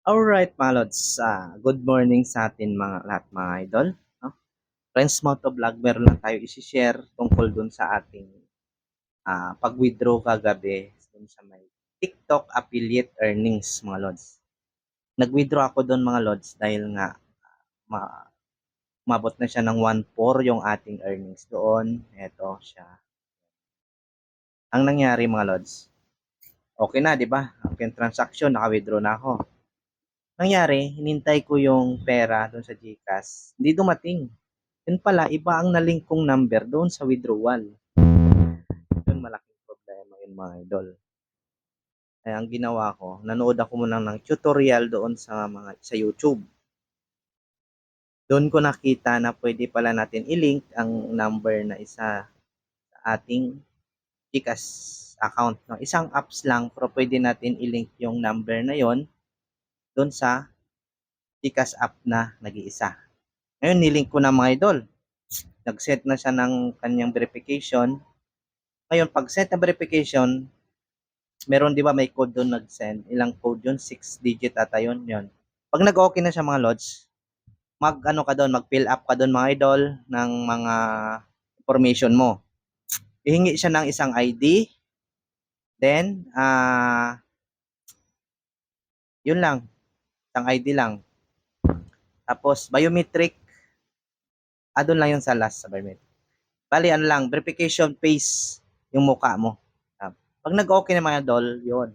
Alright mga lods, good morning sa atin mga lahat mga idol. No? Friends Moto Vlog, meron lang tayo isi-share tungkol dun sa ating pag-withdraw kagabi dun sa may TikTok affiliate earnings mga lods. Nag-withdraw ako dun mga lods dahil nga ma umabot na siya ng 1.4 yung ating earnings doon. Eto siya. Ang nangyari mga lods, okay na, di ba? Okay yung transaction, naka-withdraw na ako. Nangyari, hinintay ko yung pera doon sa GCash. Hindi dumating. Yun pala, iba ang nalink kong number doon sa withdrawal. Yun, malaking problema yun mga idol. Kaya ang ginawa ko, nanood ako muna ng tutorial doon sa YouTube. Doon ko nakita na pwede pala natin i-link ang number na isa sa ating GCash account. No? Isang apps lang, pero pwede natin i-link yung number na yon doon sa GCash app na nag-iisa. Ngayon, nilink ko na mga idol. Nag-set na siya ng kanyang verification. Ngayon, pag set na verification, meron di ba may code doon nag-send? Ilang code yun? 6 digit ata yun. Yun. Pag nag-okay na siya mga lods, mag-ano ka doon, mag-fill up ka doon mga idol ng mga information mo. Ihingi siya ng isang ID. Then, yun lang. Isang ID lang. Tapos, biometric. Doon lang yun sa last sa biometric. Bali, ano lang, verification face yung mukha mo. Pag nag-okay na mga idol, yun.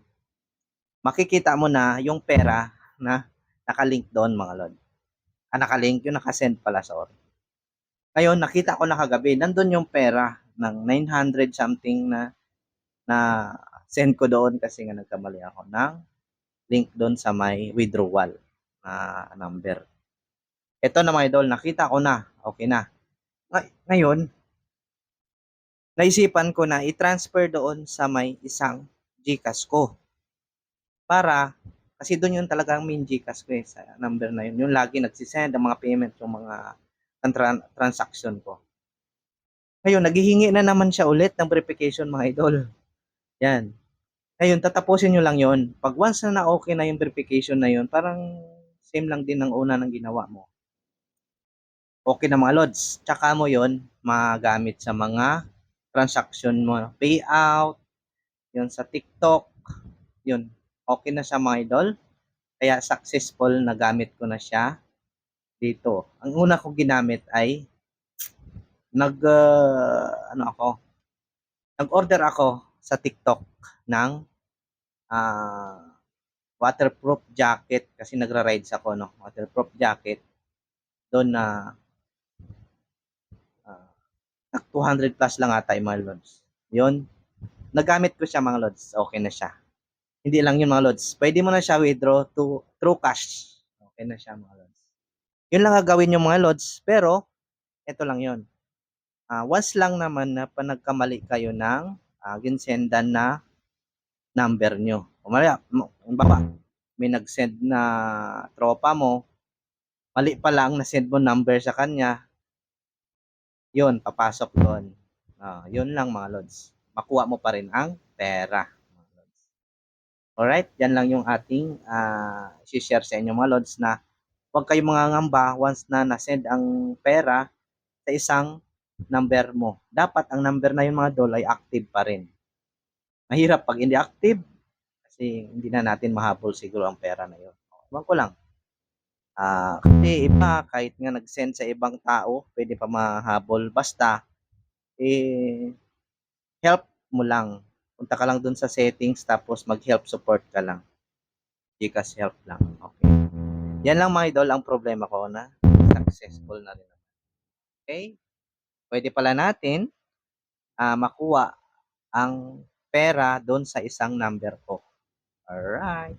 Makikita mo na yung pera na nakalink doon mga lord. Nakalink yung nakasend pala, sorry. Ngayon, nakita ko na kagabi, nandun yung pera ng 900 something na send ko doon kasi nga nagkamali ako ng link doon sa may withdrawal na number. Ito na mga idol, nakita ko na, okay na. Ngayon, naisipan ko na i-transfer doon sa may isang GCash ko. Kasi doon yung talagang main GCash ko sa number na yun. Yung lagi nagsisend ang mga payment, yung mga transaction ko. Ngayon, naghihingi na naman siya ulit ng verification mga idol. Yan. Ngayon, tatapusin nyo lang yon. Pag once na okay na yung verification na yun, parang same lang din ng una ng ginawa mo. Okay na mga lods. Tsaka mo yon magamit sa mga transaction mo. Payout, yun sa TikTok, yun. Okay na siya mga idol. Kaya successful na gamit ko na siya dito. Ang una kong ginamit ay nag-order ako sa TikTok ng uh, waterproof jacket kasi nagra-rides ako, no? Waterproof jacket. Doon na 200 plus lang ata yung mga lods. Yun. Nagamit ko siya mga lods. Okay na siya. Hindi lang yun mga lods. Pwede mo na siya withdraw through cash. Okay na siya mga lods. Yun lang gagawin yung mga lods. Pero, ito lang yun. Once lang naman na panagkamali kayo ng ginsendan na number nyo. Umaya, may nag-send na tropa mo, mali pa lang na-send mo number sa kanya, yun, papasok doon. Yun lang mga lods. Makuha mo pa rin ang pera. Mga lods. Alright, yan lang yung ating share sa inyo mga lods na huwag kayong mga ngamba once na na-send ang pera sa isang number mo. Dapat ang number na yung mga doll ay active pa rin. Mahirap pag hindi active kasi hindi na natin mahabol siguro ang pera na yun. Ewan ko lang. Kasi iba, kahit nga nag-send sa ibang tao, pwede pa mahabol. Basta, help mo lang. Punta ka lang dun sa settings, tapos mag-help support ka lang. Gcash help lang. Okay. Yan lang mga idol, ang problema ko na successful na rin. Okay? Pwede pala natin makuha ang pera doon sa isang number ko. Alright.